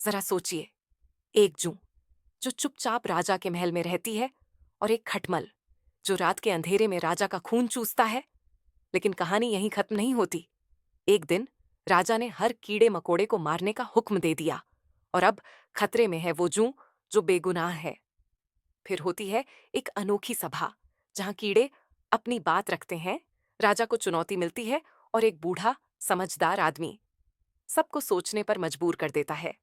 जरा सोचिए, एक जूं जो चुपचाप राजा के महल में रहती है, और एक खटमल जो रात के अंधेरे में राजा का खून चूसता है। लेकिन कहानी यहीं खत्म नहीं होती। एक दिन राजा ने हर कीड़े मकोड़े को मारने का हुक्म दे दिया, और अब खतरे में है वो जूं जो बेगुनाह है। फिर होती है एक अनोखी सभा, जहां कीड़े अपनी बात रखते हैं, राजा को चुनौती मिलती है, और एक बूढ़ा समझदार आदमी सबको सोचने पर मजबूर कर देता है।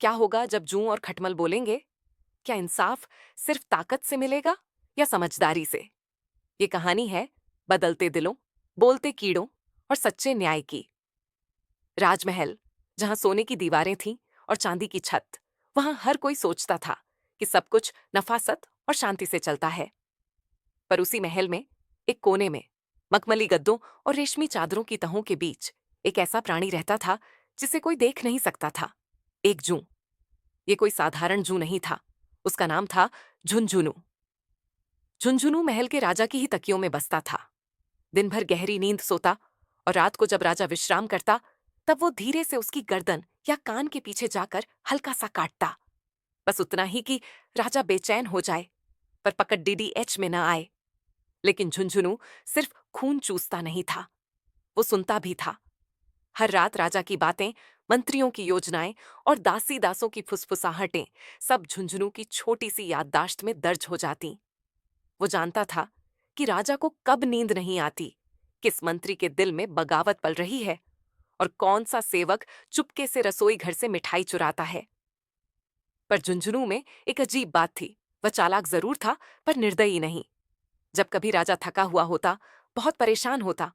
क्या होगा जब जूं और खटमल बोलेंगे? क्या इंसाफ सिर्फ ताकत से मिलेगा या समझदारी से? ये कहानी है बदलते दिलों, बोलते कीड़ों और सच्चे न्याय की। राजमहल, जहां सोने की दीवारें थीं और चांदी की छत, वहां हर कोई सोचता था कि सब कुछ नफासत और शांति से चलता है। पर उसी महल में, एक कोने में, मखमली गद्दों और रेशमी चादरों की तहों के बीच, एक ऐसा प्राणी रहता था जिसे कोई देख नहीं सकता था। एक जूं। ये कोई साधारण जूं नहीं था। उसका नाम था झुंझुनू। झुंझुनू महल के राजा की ही तकियों में बसता था। दिन भर गहरी नींद सोता, और रात को जब राजा विश्राम करता, तब वो धीरे से उसकी गर्दन या कान के पीछे जाकर हल्का सा काटता। बस उतना ही कि राजा बेचैन हो जाए, पर पकड़ डीडीएच में न आए। लेकिन झुंझुनू सिर्फ खून चूसता नहीं था, वो सुनता भी था। हर रात राजा की बातें, मंत्रियों की योजनाएं और दासी दासों की फुसफुसाहटें सब झुंझुनू की छोटी सी याददाश्त में दर्ज हो जाती। वो जानता था कि राजा को कब नींद नहीं आती, किस मंत्री के दिल में बगावत पल रही है, और कौन सा सेवक चुपके से रसोई घर से मिठाई चुराता है। पर झुंझुनू में एक अजीब बात थी। वह चालाक जरूर था, पर निर्दयी नहीं। जब कभी राजा थका हुआ होता, बहुत परेशान होता,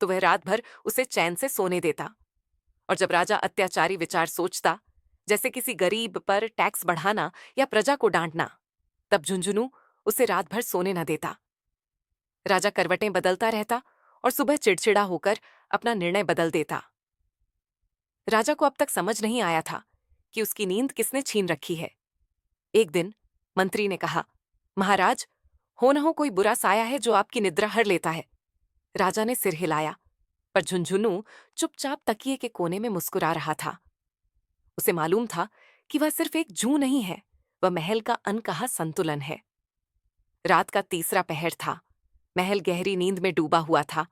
तो वह रात भर उसे चैन से सोने देता। और जब राजा अत्याचारी विचार सोचता, जैसे किसी गरीब पर टैक्स बढ़ाना या प्रजा को डांटना, तब झुंझुनू उसे रात भर सोने न देता। राजा करवटें बदलता रहता, और सुबह चिड़चिड़ा होकर अपना निर्णय बदल देता। राजा को अब तक समझ नहीं आया था कि उसकी नींद किसने छीन रखी है। एक दिन मंत्री ने कहा, महाराज, हो न हो कोई बुरा साया है जो आपकी निद्रा हर लेता है। राजा ने सिर हिलाया, पर झुंझुनू चुपचाप तकिए के कोने में मुस्कुरा रहा था। उसे मालूम था कि वह सिर्फ एक जूं नहीं है, वह महल का अनकहा संतुलन है। रात का तीसरा पहर था। महल गहरी नींद में डूबा हुआ था।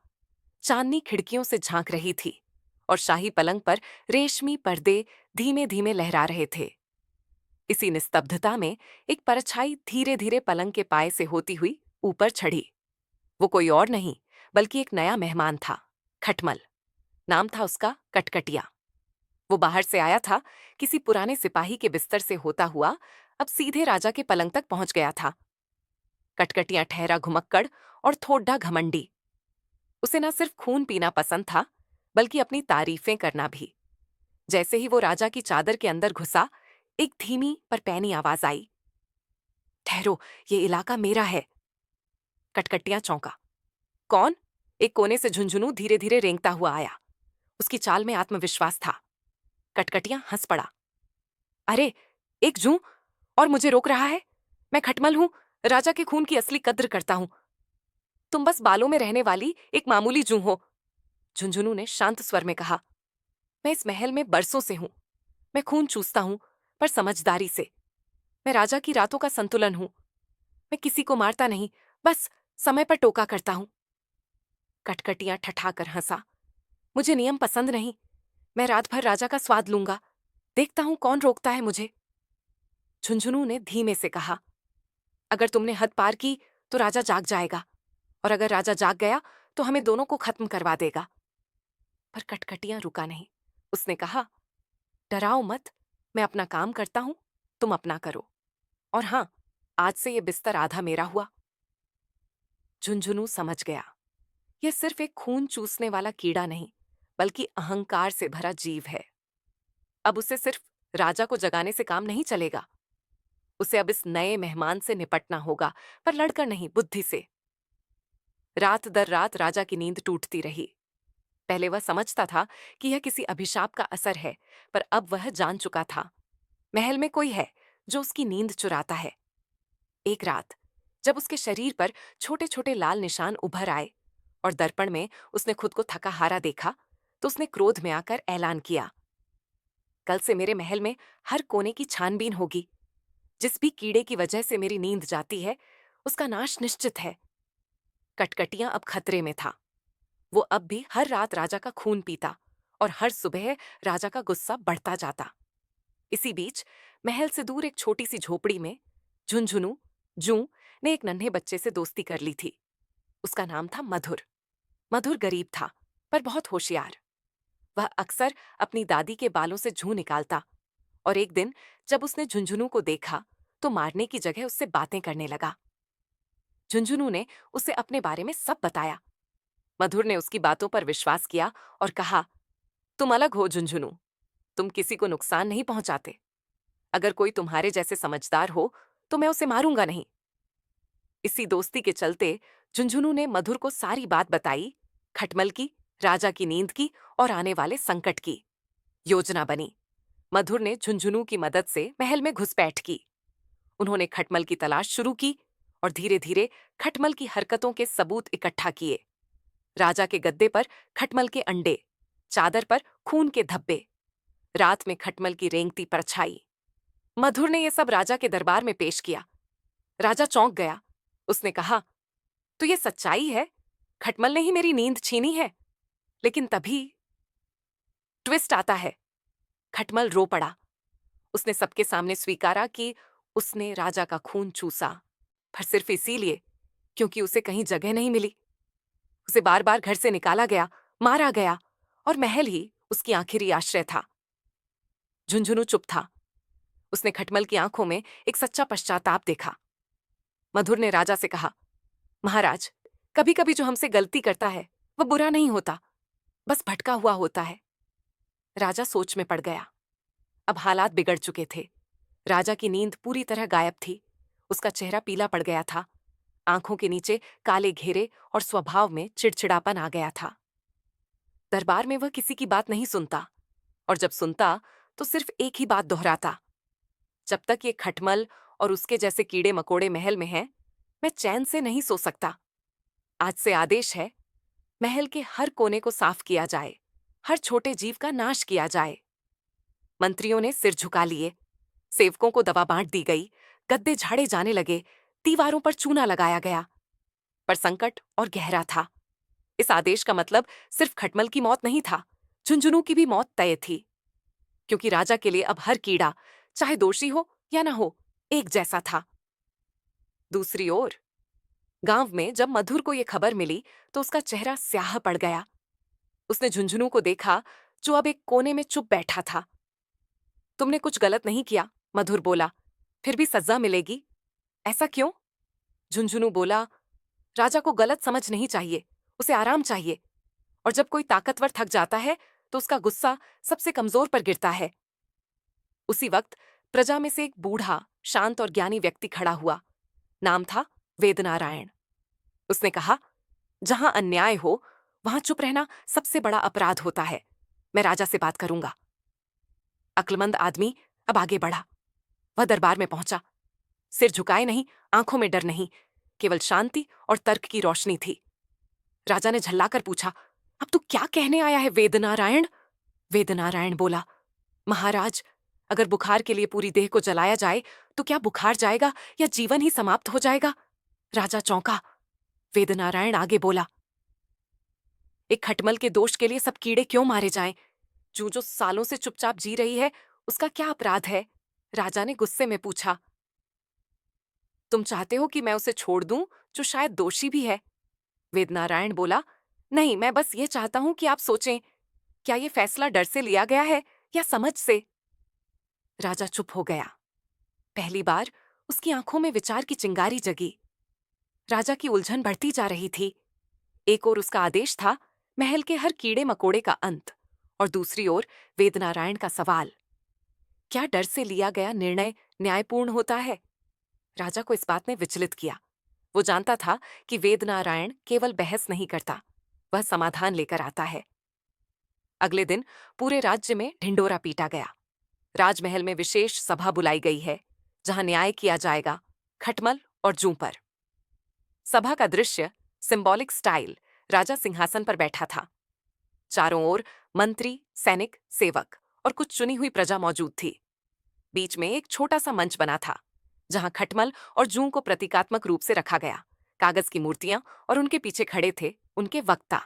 चांदनी खिड़कियों से झांक रही थी, और शाही पलंग पर रेशमी पर्दे धीमे धीमे लहरा रहे थे। इसी निस्तब्धता में एक परछाई धीरे धीरे पलंग के पाए से होती हुई ऊपर चढ़ी। वो कोई और नहीं, बल्कि एक नया मेहमान था, खटमल। नाम था उसका कटकटिया। वो बाहर से आया था, किसी पुराने सिपाही के बिस्तर से होता हुआ अब सीधे राजा के पलंग तक पहुंच गया था। कटकटिया ठहरा घुमक्कड़ और थोड़ा घमंडी। उसे न सिर्फ खून पीना पसंद था, बल्कि अपनी तारीफें करना भी। जैसे ही वो राजा की चादर के अंदर घुसा, एक धीमी पर पैनी आवाज आई, ठहरो, ये इलाका मेरा है। कटकटिया चौंका। कौन? एक कोने से झुंझुनू धीरे धीरे रेंगता हुआ आया। उसकी चाल में आत्मविश्वास था। कटकटिया हंस पड़ा। अरे, एक जूं, और मुझे रोक रहा है? मैं खटमल हूं, राजा के खून की असली कद्र करता हूं। तुम बस बालों में रहने वाली एक मामूली जूं हो। झुंझुनू ने शांत स्वर में कहा, मैं इस महल में बरसों से हूं। मैं खून चूसता हूं, पर समझदारी से। मैं राजा की रातों का संतुलन हूं। मैं किसी को मारता नहीं, बस समय पर टोका करता हूं। कटकटियां ठठाकर हंसा। मुझे नियम पसंद नहीं। मैं रात भर राजा का स्वाद लूंगा। देखता हूं कौन रोकता है मुझे। झुंझुनू ने धीमे से कहा, अगर तुमने हद पार की तो राजा जाग जाएगा, और अगर राजा जाग गया तो हमें दोनों को खत्म करवा देगा। पर कटकटियां रुका नहीं। उसने कहा, डराओ मत। मैं अपना काम करता हूं, तुम अपना करो। और हां, आज से ये बिस्तर आधा मेरा हुआ। झुंझुनू समझ गया, यह सिर्फ एक खून चूसने वाला कीड़ा नहीं, बल्कि अहंकार से भरा जीव है। अब उसे सिर्फ राजा को जगाने से काम नहीं चलेगा। उसे अब इस नए मेहमान से निपटना होगा, पर लड़कर नहीं, बुद्धि से। रात दर रात राजा की नींद टूटती रही। पहले वह समझता था कि यह किसी अभिशाप का असर है, पर अब वह जान चुका था, महल में कोई है जो उसकी नींद चुराता है। एक रात, जब उसके शरीर पर छोटे छोटे लाल निशान उभर आए, और दर्पण में उसने खुद को थका हारा देखा, तो उसने क्रोध में आकर ऐलान किया, कल से मेरे महल में हर कोने की छानबीन होगी। जिस भी कीड़े की वजह से मेरी नींद जाती है, उसका नाश निश्चित है। कटकटियां अब खतरे में था। वो अब भी हर रात राजा का खून पीता और हर सुबह राजा का गुस्सा बढ़ता जाता। इसी बीच महल से दूर एक छोटी सी झोपड़ी में झुंझुनू जू ने एक नन्हे बच्चे से दोस्ती कर ली थी। उसका नाम था मधुर। मधुर गरीब था, पर बहुत होशियार। वह अक्सर अपनी दादी के बालों से जूं निकालता और एक दिन जब उसने झुंझुनू को देखा तो मारने की जगह उससे बातें करने लगा। झुंझुनू ने उसे अपने बारे में सब बताया। मधुर ने उसकी बातों पर विश्वास किया और कहा, तुम अलग हो झुंझुनू, तुम किसी को नुकसान नहीं पहुंचाते। अगर कोई तुम्हारे जैसे समझदार हो तो मैं उसे मारूंगा नहीं। इसी दोस्ती के चलते झुंझुनू ने मधुर को सारी बात बताई, खटमल की, राजा की नींद की और आने वाले संकट की। योजना बनी। मधुर ने झुंझुनू की मदद से महल में घुसपैठ की। उन्होंने खटमल की तलाश शुरू की और धीरे धीरे खटमल की हरकतों के सबूत इकट्ठा किए। राजा के गद्दे पर खटमल के अंडे, चादर पर खून के धब्बे, रात में खटमल की रेंगती परछाई। मधुर ने यह सब राजा के दरबार में पेश किया। राजा चौंक गया। उसने कहा, तो ये सच्चाई है, खटमल ने ही मेरी नींद छीनी है। लेकिन तभी ट्विस्ट आता है। खटमल रो पड़ा। उसने सबके सामने स्वीकारा कि उसने राजा का खून चूसा, पर सिर्फ इसीलिए क्योंकि उसे कहीं जगह नहीं मिली। उसे बार बार घर से निकाला गया, मारा गया और महल ही उसकी आखिरी आश्रय था। झुंझुनू चुप था। उसने खटमल की आंखों में एक सच्चा पश्चाताप देखा। मधुर ने राजा से कहा, महाराज, कभी कभी जो हमसे गलती करता है वह बुरा नहीं होता, बस भटका हुआ होता है। राजा सोच में पड़ गया। अब हालात बिगड़ चुके थे। राजा की नींद पूरी तरह गायब थी। उसका चेहरा पीला पड़ गया था। आंखों के नीचे काले घेरे और स्वभाव में चिड़चिड़ापन आ गया था। दरबार में वह किसी की बात नहीं सुनता और जब सुनता तो सिर्फ एक ही बात दोहराता, जब तक ये खटमल और उसके जैसे कीड़े मकोड़े महल में हैं, मैं चैन से नहीं सो सकता। आज से आदेश है, महल के हर कोने को साफ किया जाए, हर छोटे जीव का नाश किया जाए। मंत्रियों ने सिर झुका लिए। सेवकों को दवा बांट दी गई। गद्दे झाड़े जाने लगे। दीवारों पर चूना लगाया गया। पर संकट और गहरा था। इस आदेश का मतलब सिर्फ खटमल की मौत नहीं था, झुंझुनू की भी मौत तय थी। क्योंकि राजा के लिए अब हर कीड़ा, चाहे दोषी हो या ना हो, एक जैसा था। दूसरी ओर गांव में जब मधुर को यह खबर मिली तो उसका चेहरा स्याह पड़ गया। उसने झुंझुनू को देखा, जो अब एक कोने में चुप बैठा था। तुमने कुछ गलत नहीं किया, मधुर बोला, फिर भी सजा मिलेगी। ऐसा क्यों? झुंझुनू बोला, राजा को गलत समझ नहीं चाहिए, उसे आराम चाहिए। और जब कोई ताकतवर थक जाता है तो उसका गुस्सा सबसे कमजोर पर गिरता है। उसी वक्त प्रजा में से एक बूढ़ा, शांत और ज्ञानी व्यक्ति खड़ा हुआ। नाम था वेदनारायण। उसने कहा, जहां अन्याय हो वहां चुप रहना सबसे बड़ा अपराध होता है। मैं राजा से बात करूंगा। अक्लमंद आदमी अब आगे बढ़ा। वह दरबार में पहुंचा। सिर झुकाए नहीं, आंखों में डर नहीं, केवल शांति और तर्क की रोशनी थी। राजा ने झल्लाकर पूछा, अब तू क्या कहने आया है वेदनारायण? वेदनारायण बोला, महाराज, अगर बुखार के लिए पूरी देह को जलाया जाए तो क्या बुखार जाएगा या जीवन ही समाप्त हो जाएगा? राजा चौंका। वेदनारायण आगे बोला, एक खटमल के दोष के लिए सब कीड़े क्यों मारे जाएं? जो सालों से चुपचाप जी रही है, उसका क्या अपराध है? राजा ने गुस्से में पूछा। तुम चाहते हो कि मैं उसे छोड़ दूं, जो शायद दोषी भी है? वेदनारायण बोला, नहीं, मैं बस ये चाहता हूं कि आप सोचें, क्या ये फैसला डर से लिया गया है या समझ से? राजा चुप हो गया। पहली बार उसकी आंखों में विचार की चिंगारी जगी। राजा की उलझन बढ़ती जा रही थी। एक ओर उसका आदेश था, महल के हर कीड़े मकोड़े का अंत, और दूसरी ओर वेदनारायण का सवाल, क्या डर से लिया गया निर्णय न्यायपूर्ण होता है? राजा को इस बात ने विचलित किया। वो जानता था कि वेदनारायण केवल बहस नहीं करता, वह समाधान लेकर आता है। अगले दिन पूरे राज्य में ढिंडोरा पीटा गया। राजमहल में विशेष सभा बुलाई गई है, जहां न्याय किया जाएगा खटमल और जूं पर। सभा का दृश्य सिंबॉलिक स्टाइल। राजा सिंहासन पर बैठा था। चारों ओर मंत्री, सैनिक, सेवक और कुछ चुनी हुई प्रजा मौजूद थी। बीच में एक छोटा सा मंच बना था, जहां खटमल और जूं को प्रतीकात्मक रूप से रखा गया। कागज की मूर्तियां और उनके पीछे खड़े थे उनके वक्ता।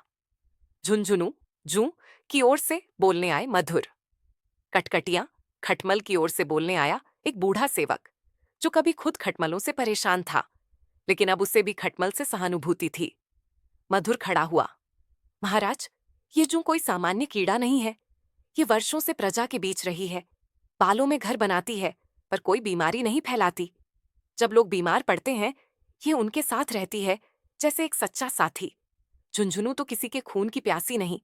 झुंझुनू जूं की ओर से बोलने आए मधुर। कटकटिया खटमल की ओर से बोलने आया एक बूढ़ा सेवक, जो कभी खुद खटमलों से परेशान था, लेकिन अब उसे भी खटमल से सहानुभूति थी। मधुर खड़ा हुआ। महाराज, ये जूं कोई सामान्य कीड़ा नहीं है। ये वर्षों से प्रजा के बीच रही है, बालों में घर बनाती है, पर कोई बीमारी नहीं फैलाती। जब लोग बीमार पड़ते हैं, ये उनके साथ रहती है, जैसे एक सच्चा साथी। झुंझुनू तो किसी के खून की प्यासी नहीं,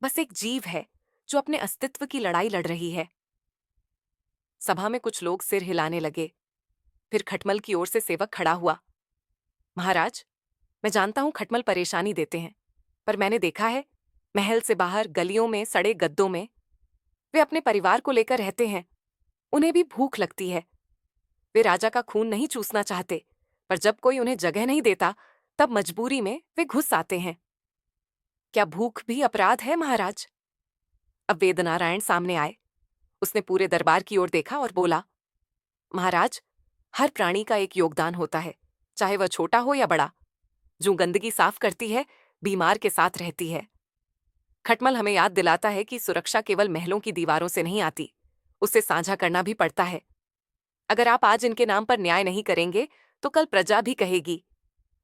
बस एक जीव है जो अपने अस्तित्व की लड़ाई लड़ रही है। सभा में कुछ लोग सिर हिलाने लगे। फिर खटमल की ओर से सेवक खड़ा हुआ। महाराज, मैं जानता हूं खटमल परेशानी देते हैं, पर मैंने देखा है महल से बाहर गलियों में सड़े गद्दों में वे अपने परिवार को लेकर रहते हैं। उन्हें भी भूख लगती है। वे राजा का खून नहीं चूसना चाहते, पर जब कोई उन्हें जगह नहीं देता, तब मजबूरी में वे घुस आते हैं। क्या भूख भी अपराध है महाराज? अब वेदनारायण सामने आए। उसने पूरे दरबार की ओर देखा और बोला, महाराज, हर प्राणी का एक योगदान होता है, चाहे वह छोटा हो या बड़ा। जो गंदगी साफ करती है, बीमार के साथ रहती है। खटमल हमें याद दिलाता है कि सुरक्षा केवल महलों की दीवारों से नहीं आती, उसे साझा करना भी पड़ता है। अगर आप आज इनके नाम पर न्याय नहीं करेंगे, तो कल प्रजा भी कहेगी,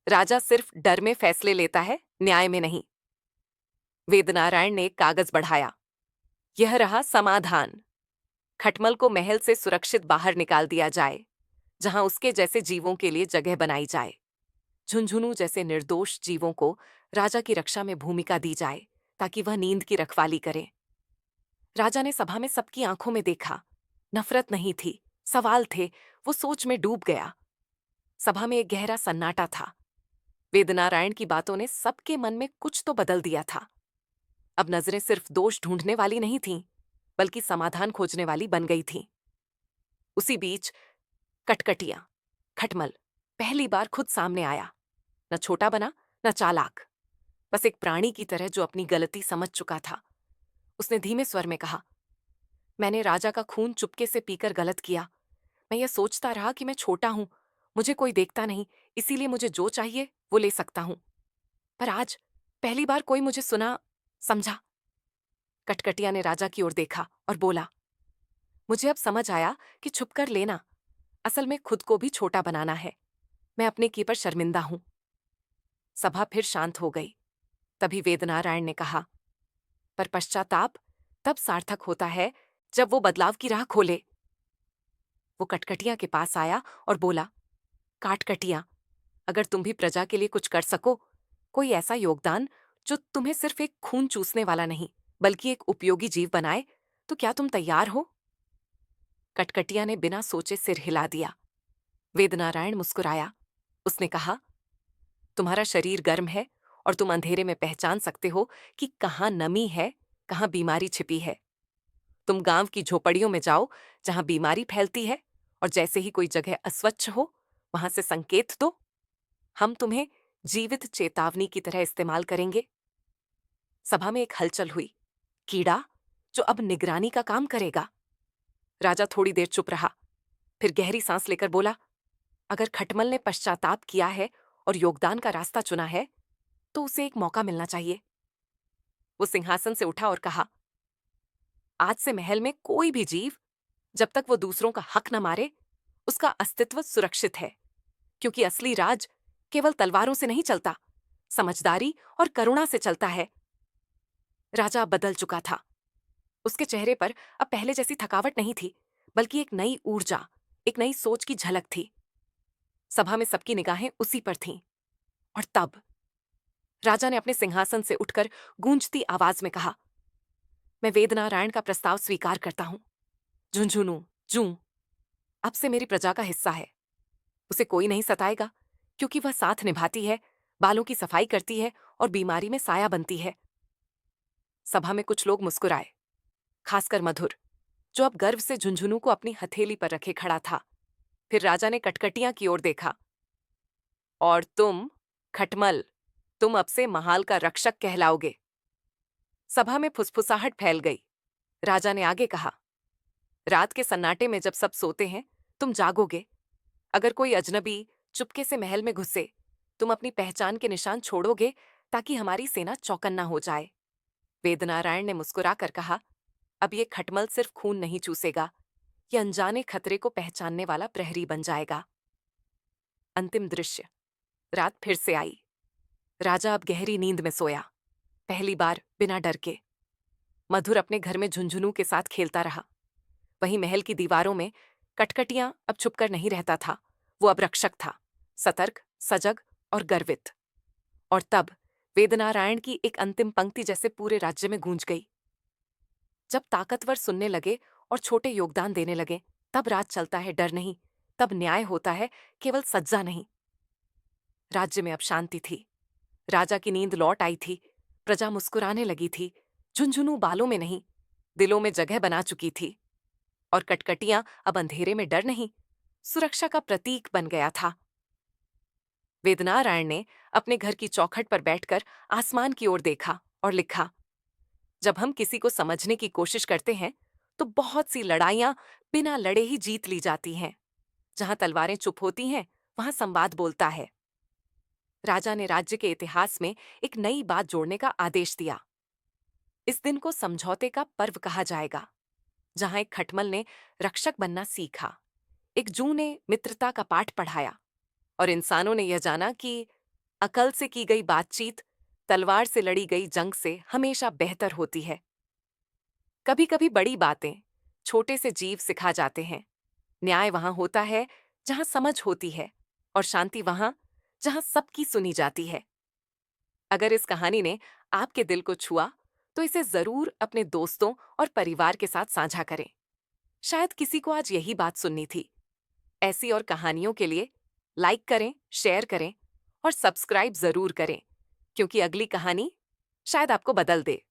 राजा सिर्फ डर में फैसले लेता है, न्याय में नहीं। वेदनारायण ने एक कागज बढ़ाया। यह रहा समाधान। खटमल को महल से सुरक्षित बाहर निकाल दिया जाए, जहां उसके जैसे जीवों के लिए जगह बनाई जाए। झुंझुनू जैसे निर्दोष जीवों को राजा की रक्षा में भूमिका दी जाए, ताकि वह नींद की रखवाली करे। राजा ने सभा में सबकी आंखों में देखा। नफरत नहीं थी, सवाल थे। वो सोच में डूब गया। सभा में एक गहरा सन्नाटा था। वेदनारायण की बातों ने सबके मन में कुछ तो बदल दिया था। अब नजरें सिर्फ दोष ढूंढने वाली नहीं थीं, बल्कि समाधान खोजने वाली बन गई थीं। उसी बीच कटकटिया खटमल पहली बार खुद सामने आया। न छोटा बना, न चालाक, बस एक प्राणी की तरह जो अपनी गलती समझ चुका था। उसने धीमे स्वर में कहा, मैंने राजा का खून चुपके से पीकर गलत किया। मैं ये सोचता रहा कि मैं छोटा हूं, मुझे कोई देखता नहीं, इसीलिए मुझे जो चाहिए वो ले सकता हूं। पर आज पहली बार कोई मुझे सुना, समझा। कटकटिया ने राजा की ओर देखा और बोला, मुझे अब समझ आया कि छुपकर लेना असल में खुद को भी छोटा बनाना है। मैं अपने की पर शर्मिंदा हूं। सभा फिर शांत हो गई। तभी वेदनारायण ने कहा, पर पश्चाताप तब सार्थक होता है जब वो बदलाव की राह खोले। वो कटकटिया के पास आया और बोला, काटकटिया, अगर तुम भी प्रजा के लिए कुछ कर सको, कोई ऐसा योगदान जो तुम्हें सिर्फ एक खून चूसने वाला नहीं, बल्कि एक उपयोगी जीव बनाए, तो क्या तुम तैयार हो? कटकटिया ने बिना सोचे सिर हिला दिया। वेदनारायण मुस्कुराया। उसने कहा, तुम्हारा शरीर गर्म है और तुम अंधेरे में पहचान सकते हो कि कहाँ नमी है, कहाँ बीमारी छिपी है। तुम गांव की झोपड़ियों में जाओ जहां बीमारी फैलती है, और जैसे ही कोई जगह अस्वच्छ हो, वहां से संकेत दो। हम तुम्हें जीवित चेतावनी की तरह इस्तेमाल करेंगे। सभा में एक हलचल हुई। कीड़ा जो अब निगरानी का काम करेगा। राजा थोड़ी देर चुप रहा, फिर गहरी सांस लेकर बोला, अगर खटमल ने पश्चाताप किया है और योगदान का रास्ता चुना है, तो उसे एक मौका मिलना चाहिए। वो सिंहासन से उठा और कहा, आज से महल में कोई भी जीव, जब तक वो दूसरों का हक न मारे, उसका अस्तित्व सुरक्षित है। क्योंकि असली राज केवल तलवारों से नहीं चलता, समझदारी और करुणा से चलता है। राजा अब बदल चुका था। उसके चेहरे पर अब पहले जैसी थकावट नहीं थी, बल्कि एक नई ऊर्जा, एक नई सोच की झलक थी। सभा में सबकी निगाहें उसी पर थीं। और तब राजा ने अपने सिंहासन से उठकर गूंजती आवाज में कहा, मैं वेदनारायण का प्रस्ताव स्वीकार करता हूं। झुंझुनू जूं अब से मेरी प्रजा का हिस्सा है। उसे कोई नहीं सताएगा, क्योंकि वह साथ निभाती है, बालों की सफाई करती है और बीमारी में साया बनती है। सभा में कुछ लोग मुस्कुराए, खासकर मधुर, जो अब गर्व से झुंझुनू को अपनी हथेली पर रखे खड़ा था। फिर राजा ने कटकटियां की ओर देखा, और तुम खटमल, तुम अब से महाल का रक्षक कहलाओगे। सभा में फुसफुसाहट फैल गई। राजा ने आगे कहा, रात के सन्नाटे में जब सब सोते हैं, तुम जागोगे। अगर कोई अजनबी चुपके से महल में घुसे, तुम अपनी पहचान के निशान छोड़ोगे ताकि हमारी सेना चौकन्ना हो जाए। वेदनारायण ने मुस्कुराकर कहा, अब ये खटमल सिर्फ खून नहीं चूसेगा, ये अनजाने खतरे को पहचानने वाला प्रहरी बन जाएगा। अंतिम दृश्य। रात फिर से आई। राजा अब गहरी नींद में सोया, पहली बार बिना डर के। मधुर अपने घर में झुंझुनू के साथ खेलता रहा। वहीं महल की दीवारों में कटकटियां अब छुपकर नहीं रहता था, वो अब रक्षक था, सतर्क, सजग और गर्वित। और तब वेदनारायण की एक अंतिम पंक्ति जैसे पूरे राज्य में गूंज गई। जब ताकतवर सुनने लगे और छोटे योगदान देने लगे, तब राज चलता है डर नहीं, तब न्याय होता है केवल सज्जा नहीं। राज्य में अब शांति थी। राजा की नींद लौट आई थी, प्रजा मुस्कुराने लगी थी, झुंझुनू बालों में नहीं, दिलों में जगह बना चुकी थी। और कटकटियां अब अंधेरे में डर नहीं, सुरक्षा का प्रतीक बन गया था। वेदनारायण ने अपने घर की चौखट पर बैठकर आसमान की ओर देखा और लिखा, जब हम किसी को समझने की कोशिश करते हैं, तो बहुत सी लड़ाइयां बिना लड़े ही जीत ली जाती हैं। जहां तलवारें चुप होती हैं, वहां संवाद बोलता है। राजा ने राज्य के इतिहास में एक नई बात जोड़ने का आदेश दिया। इस दिन को समझौते का पर्व कहा जाएगा, जहां एक खटमल ने रक्षक बनना सीखा, एक जू ने मित्रता का पाठ पढ़ाया, और इंसानों ने यह जाना कि अकल से की गई बातचीत तलवार से लड़ी गई जंग से हमेशा बेहतर होती है। कभी कभी बड़ी बातें छोटे से जीव सिखा जाते हैं। न्याय वहां होता है जहां समझ होती है, और शांति वहां जहां सबकी सुनी जाती है। अगर इस कहानी ने आपके दिल को छुआ, तो इसे जरूर अपने दोस्तों और परिवार के साथ साझा करें। शायद किसी को आज यही बात सुननी थी। ऐसी और कहानियों के लिए लाइक करें, शेयर करें और सब्सक्राइब जरूर करें, क्योंकि अगली कहानी शायद आपको बदल दे।